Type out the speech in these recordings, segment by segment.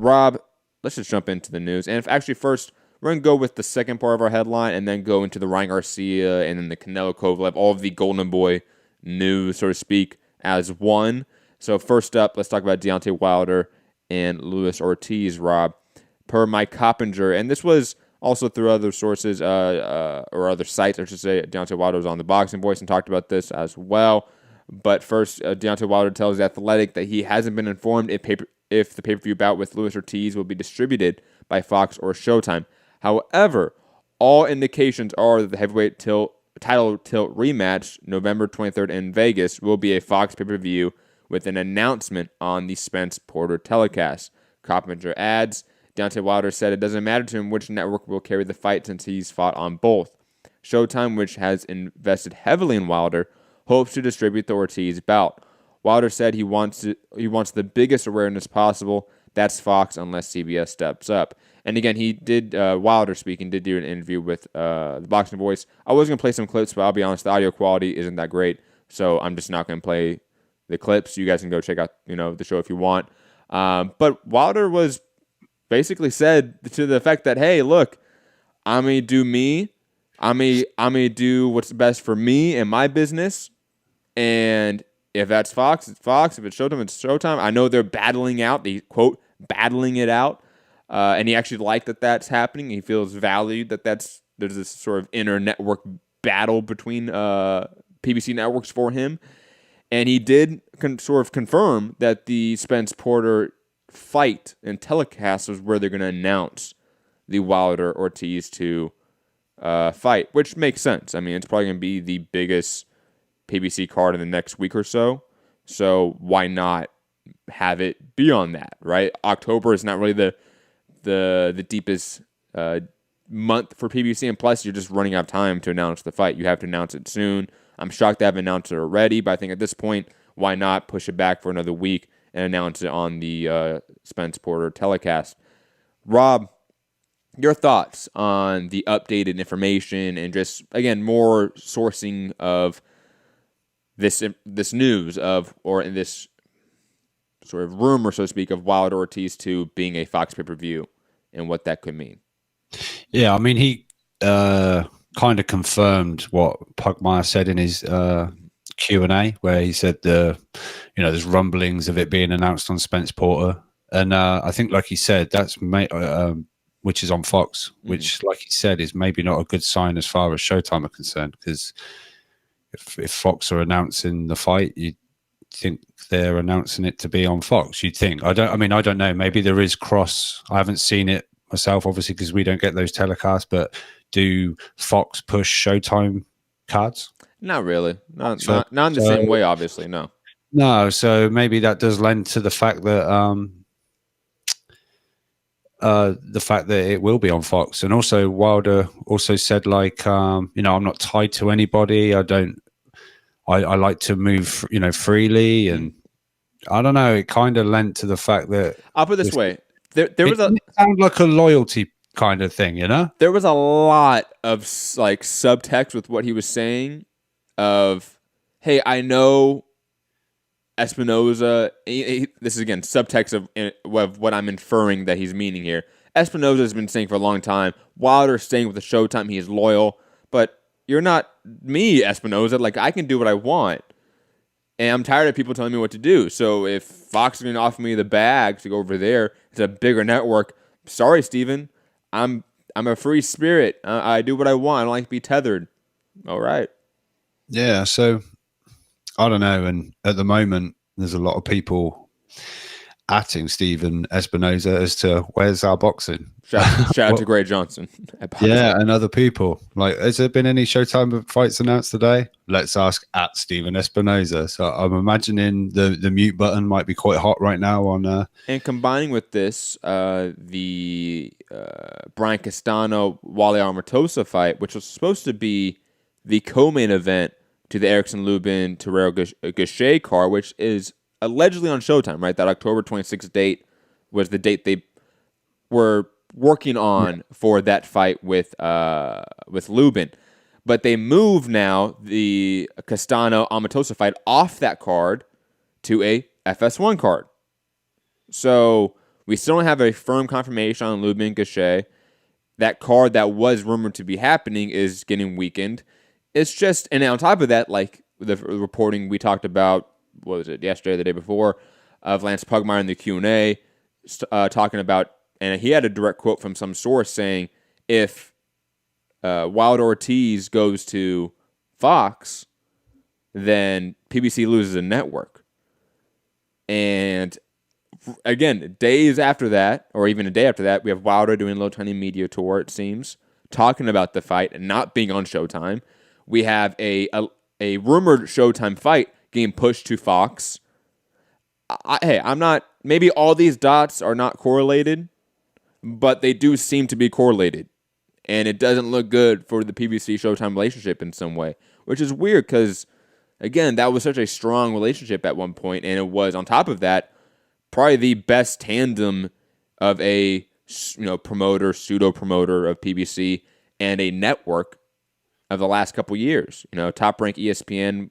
Rob, let's just jump into the news. And actually, first, we're going to go with the second part of our headline and then go into the Ryan Garcia and then the Canelo Kovalev, all of the Golden Boy news, so to speak, as one. So first up, let's talk about Deontay Wilder and Luis Ortiz, Rob. Per Mike Coppinger, and this was also through other sources or other sites, I should say. Deontay Wilder was on the Boxing Voice and talked about this as well. But first, Deontay Wilder tells The Athletic that he hasn't been informed if the pay-per-view bout with Luis Ortiz will be distributed by Fox or Showtime. However, all indications are that the heavyweight title tilt rematch, November 23rd in Vegas, will be a Fox pay-per-view with an announcement on the Spence Porter telecast. Coppinger adds, Deontay Wilder said it doesn't matter to him which network will carry the fight since he's fought on both. Showtime, which has invested heavily in Wilder, hopes to distribute the Ortiz bout. Wilder said he wants the biggest awareness possible. That's Fox unless CBS steps up. And again, Wilder speaking, did do an interview with the Boxing Voice. I was going to play some clips, but I'll be honest, the audio quality isn't that great, so I'm just not going to play the clips. You guys can go check out the show if you want. But Wilder was basically said to the effect that, hey, look, I'm going to do me. I'm going to do what's best for me and my business. And if that's Fox, it's Fox. If it's Showtime, it's Showtime. I know they're battling out. They, quote, battling it out. And he actually liked that that's happening. He feels valued that there's this sort of inner network battle between PBC networks for him. And he did sort of confirm that the Spence Porter fight and telecast was where they're going to announce the Wilder Ortiz 2 fight, which makes sense. I mean, it's probably going to be the biggest PBC card in the next week or so. So why not have it be on that, right? October is not really the deepest month for PBC, and plus you're just running out of time to announce the fight. You have to announce it soon. I'm shocked they haven't announced it already, but I think at this point, why not push it back for another week and announce it on the Spence Porter telecast? Rob, your thoughts on the updated information and just, again, more sourcing of this news in this sort of rumor, so to speak, of Wilder Ortiz 2 being a Fox pay-per-view and what that could mean. Yeah, I mean, he kind of confirmed what Pugmire said in his Q&A, where he said there's rumblings of it being announced on Spence Porter, and I think, like he said, that's which is on Fox, which, like he said, is maybe not a good sign as far as Showtime are concerned, because if Fox are announcing the fight, you'd think they're announcing it to be on Fox. You'd think. I don't know. Maybe there is cross. I haven't seen it myself, obviously, because we don't get those telecasts. But do Fox push Showtime cards? Not really. Not in the same way, obviously. No. No. So maybe that does lend to the fact that it will be on Fox. And also Wilder also said, like, I'm not tied to anybody. I like to move, freely, and I don't know. It kind of lent to the fact that I'll put it this way: there was it sounded like a loyalty kind of thing, There was a lot of like subtext with what he was saying. Of, hey, I know Espinoza. This is again subtext of what I'm inferring that he's meaning here. Espinoza has been saying for a long time, Wilder's staying with the Showtime. He is loyal, but you're not me, Espinoza. Like, I can do what I want. And I'm tired of people telling me what to do. So if Fox is going to offer me the bag to go over there, it's a bigger network. Sorry, Steven. I'm a free spirit. I do what I want. I don't like to be tethered. All right. Yeah, so I don't know. And at the moment, there's a lot of people atting Steven Espinoza as to where's our boxing. Shout out to Gray Johnson. Yeah, and other people. Like, has there been any Showtime fights announced today? Let's ask at Steven Espinoza. So I'm imagining the mute button might be quite hot right now on. And combining with this, the Brian Castano Wale Armatosa fight, which was supposed to be the co-main event to the Erickson Lubin Terrell Gachet card, which is allegedly on Showtime, right? That October 26th date was the date they were working on for that fight with Lubin. But they moved now the Castano Amatosa fight off that card to a FS1 card. So We still don't have a firm confirmation on Lubin and Gachet. That card that was rumored to be happening is getting weakened. It's just, and on top of that, like the reporting we talked about, what was it, yesterday or the day before, of Lance Pugmire in the Q&A, talking about, and he had a direct quote from some source saying, if Wild Ortiz goes to Fox, then PBC loses a network. And again, days after that, or even a day after that, we have Wilder doing a little tiny media tour, it seems, talking about the fight and not being on Showtime. We have a rumored Showtime fight getting pushed to Fox. I'm not, maybe all these dots are not correlated, but they do seem to be correlated. And it doesn't look good for the PBC Showtime relationship in some way, which is weird because, again, that was such a strong relationship at one point, and it was, on top of that, probably the best tandem of a promoter, pseudo-promoter of PBC and a network of the last couple years. Top rank ESPN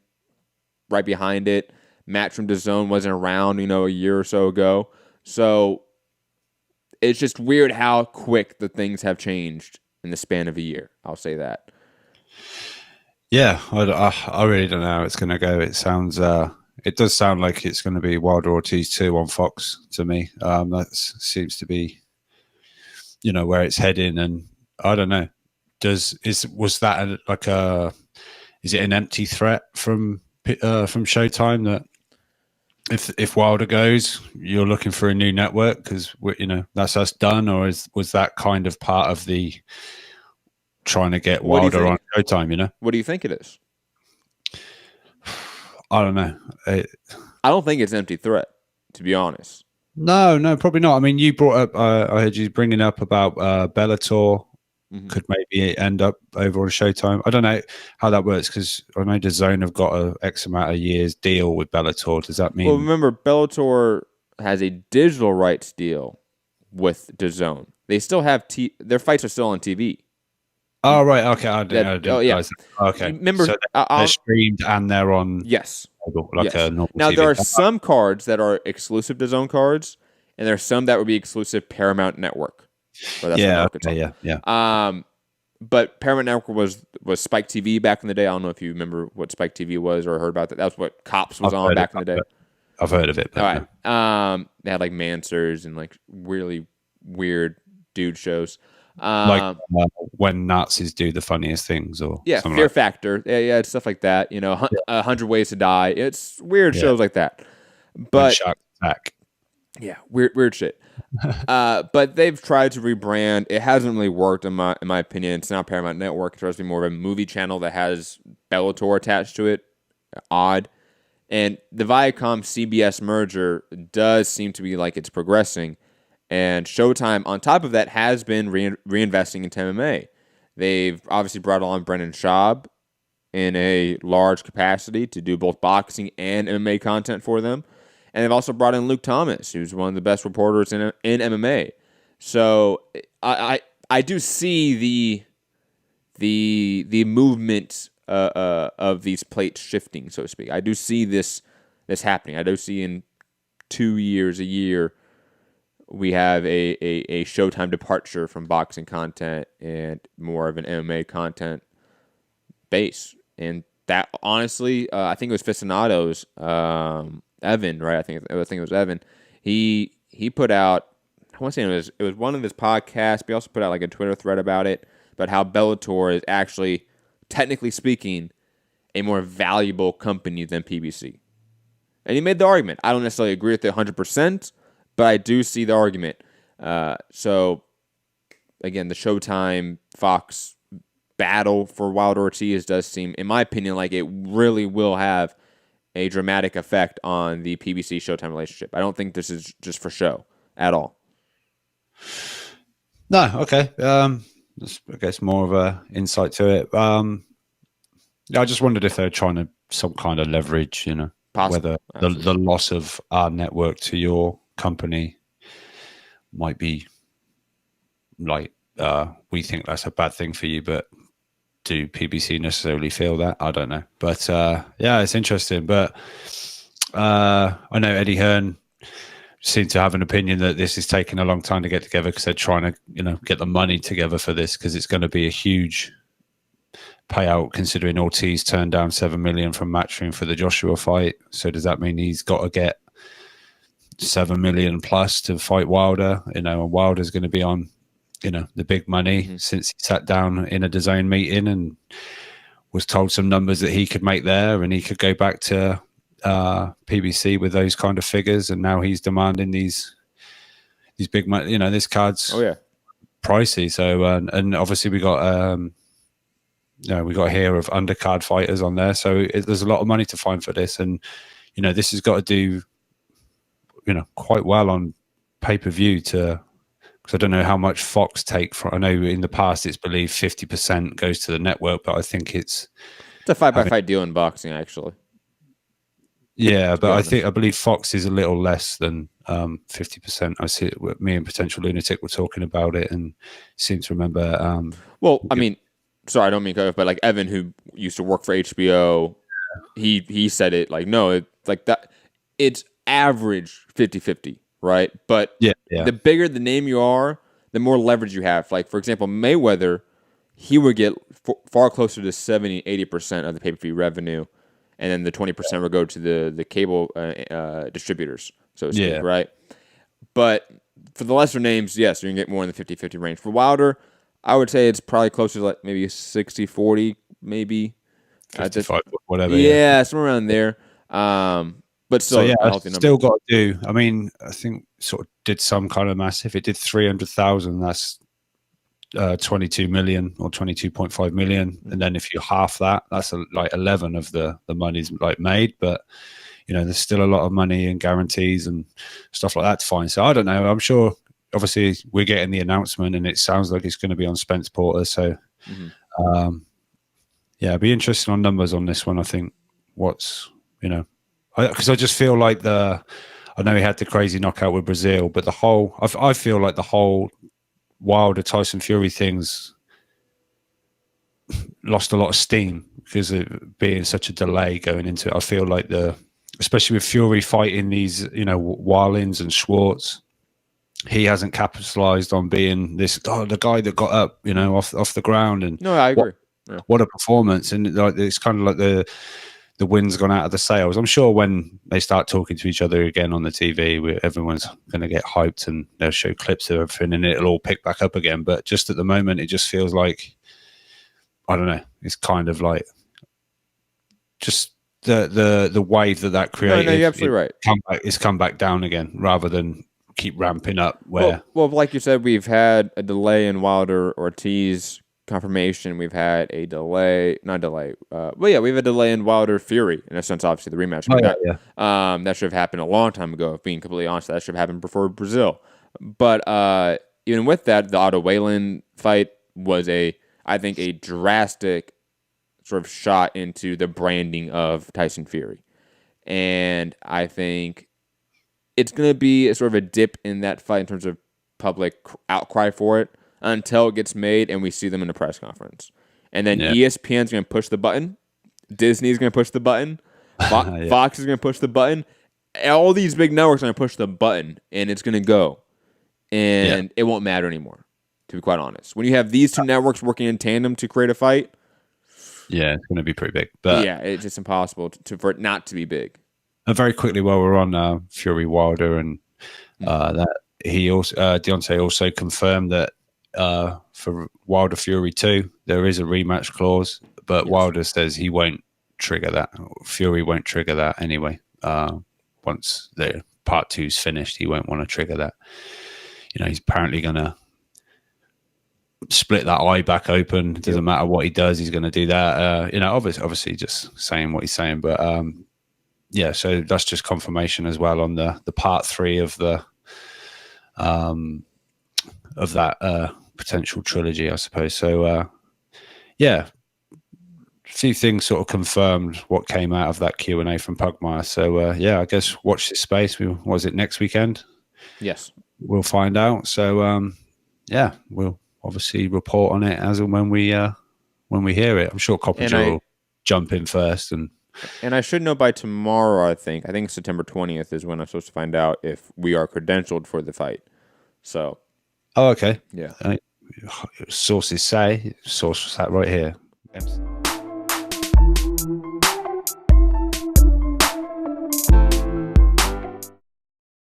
right behind it. Matt from DAZN wasn't around, a year or so ago. So it's just weird how quick the things have changed in the span of a year. I'll say that. Yeah, I really don't know how it's going to go. It does sound like it's going to be Wilder Ortiz 2 on Fox to me. That seems to be, where it's heading. And I don't know. Is it an empty threat from Showtime that if Wilder goes, you're looking for a new network because that's us done, or was that kind of part of the trying to get Wilder on Showtime? What do you think it is? I don't know. I don't think it's an empty threat, to be honest. No, probably not. I mean, you brought up, I heard you bringing up about Bellator could maybe end up over on Showtime. I don't know how that works because I know DAZN have got a X amount of years deal with Bellator. Does that mean? Well, remember, Bellator has a digital rights deal with DAZN. They still have their fights are still on TV. Oh, right. Okay. I didn't realize that. Okay. Remember, so they're streamed and they're on. Yes. Like a normal now, TV. there are some cards that are exclusive DAZN cards, and there are some that would be exclusive Paramount Network. Yeah. But Paramount Network was Spike TV back in the day. I don't know if you remember what Spike TV was or heard about that. That was what Cops was on back in the day. I've heard of it. All right. They had like Mansers and like really weird dude shows. When Nazis do the funniest things, or Fear Factor, it's stuff like that. 100 Ways to Die. It's weird shows like that. But Shark Attack. Yeah, weird shit. But they've tried to rebrand. It hasn't really worked in my opinion. It's not Paramount Network. It's supposed to be more of a movie channel that has Bellator attached to it. Odd. And the Viacom CBS merger does seem to be like it's progressing. And Showtime, on top of that, has been reinvesting into MMA. They've obviously brought on Brendan Schaub in a large capacity to do both boxing and MMA content for them. And they've also brought in Luke Thomas, who's one of the best reporters in MMA. So I do see the movement of these plates shifting, so to speak. I do see this happening. I do see in 2 years, a year, we have a Showtime departure from boxing content and more of an MMA content base. And that, honestly, I think it was Ficinato's Evan, right? I think it was Evan. He put out, I want to say it was one of his podcasts, but he also put out like a Twitter thread about it, about how Bellator is actually, technically speaking, a more valuable company than PBC. And he made the argument. I don't necessarily agree with it 100%, but I do see the argument. So, again, the Showtime Fox battle for Wilder Ortiz does seem, in my opinion, like it really will have a dramatic effect on the PBC Showtime relationship. I don't think this is just for show at all. No, okay. That's, I guess, more of a insight to it. I just wondered if they're trying to some kind of leverage, Possible. whether the loss of our network to your company might be like we think that's a bad thing for you, but do PBC necessarily feel that? I don't know. But it's interesting. But I know Eddie Hearn seem to have an opinion that this is taking a long time to get together because they're trying to, get the money together for this, because it's going to be a huge payout considering Ortiz turned down $7 million from Matchroom for the Joshua fight. So does that mean he's got to get $7 million plus to fight Wilder? And Wilder's going to be on, the big money since he sat down in a DAZN meeting and was told some numbers that he could make there, and he could go back to PBC with those kind of figures, and now he's demanding these big money. This card's pricey. So and obviously we got we got here of undercard fighters on there, so there's a lot of money to find for this, and this has got to do quite well on pay-per-view because I don't know how much Fox take from. I know in the past it's believed 50% goes to the network, but I think it's a fight-by-fight deal in boxing, actually. Yeah, but I believe Fox is a little less than 50%. I see it. Me and Potential Lunatic were talking about it, and seem to remember. I mean, sorry, I don't mean to cut off, but like Evan, who used to work for HBO, he said it like, no, it's like that. It's average 50-50, right? But the bigger the name you are, the more leverage you have. Like, for example, Mayweather, he would get far closer to 70-80% of the pay-per-view revenue, and then the 20% would go to the cable distributors, so to speak, right? But for the lesser names, yes, you can get more in the 50-50 range. For Wilder, I would say it's probably closer to like maybe 60-40, maybe. 55, whatever. Yeah, somewhere around there. But still, so yeah, still got to do. I mean, I think sort of did some kind of math. If it did 300,000, that's 22 million or 22.5 million, and then if you half that, that's like 11 of the money's like made. But there's still a lot of money in guarantees and stuff like that to find. So I don't know. I'm sure. Obviously, we're getting the announcement, and it sounds like it's going to be on Spence Porter. So, it'd be interesting on numbers on this one. I think because I just feel like I know he had the crazy knockout with Brazil, but I feel like the whole Wilder Tyson Fury things lost a lot of steam because of being such a delay going into it. I feel like especially with Fury fighting these, Warlins and Schwartz, he hasn't capitalized on being the guy that got up, off the ground. And no, I agree. What a performance! And it's kind of like the wind's gone out of the sails. I'm sure when they start talking to each other again on the TV, everyone's going to get hyped and they'll show clips of everything, and it'll all pick back up again. But just at the moment, it just feels like, I don't know. It's kind of like just the wave that created. No, you're absolutely right. It's come back down again rather than keep ramping up. Well, like you said, we've had a delay in Wilder Ortiz confirmation. We've had a delay, we've a delay in Wilder Fury, in a sense, obviously the rematch. That should have happened a long time ago, being completely honest. That should have happened before Brazil. But even with that, the Otto Whalen fight was I think a drastic sort of shot into the branding of Tyson Fury. And I think it's going to be a sort of a dip in that fight in terms of public outcry for it until it gets made and we see them in a press conference. And then ESPN's going to push the button. Disney's going to push the button. Fox is going to push the button. All these big networks are going to push the button, and it's going to go. And it won't matter anymore, to be quite honest. When you have these two networks working in tandem to create a fight, it's going to be pretty big. But it's just impossible for it not to be big. Very quickly, while we're on Fury Wilder, and that Deontay also confirmed that for Wilder Fury 2, there is a rematch clause, but Wilder says he won't trigger that. Fury won't trigger that anyway. Once the part 2's finished, he won't want to trigger that. He's apparently going to split that eye back open. It doesn't matter what he does, he's going to do that. Obviously just saying what he's saying, but so that's just confirmation as well on the part 3 of that potential trilogy, I suppose. So a few things sort of confirmed what came out of that Q&A from Pugmire. So I guess watch this space. Was it next weekend? Yes, we'll find out. So we'll obviously report on it as and when we hear it. I'm sure Coppinger will jump in first and And I should know by tomorrow, I think. I think September 20th is when I'm supposed to find out if we are credentialed for the fight. So, Oh, okay. yeah. Sources say, source that right here.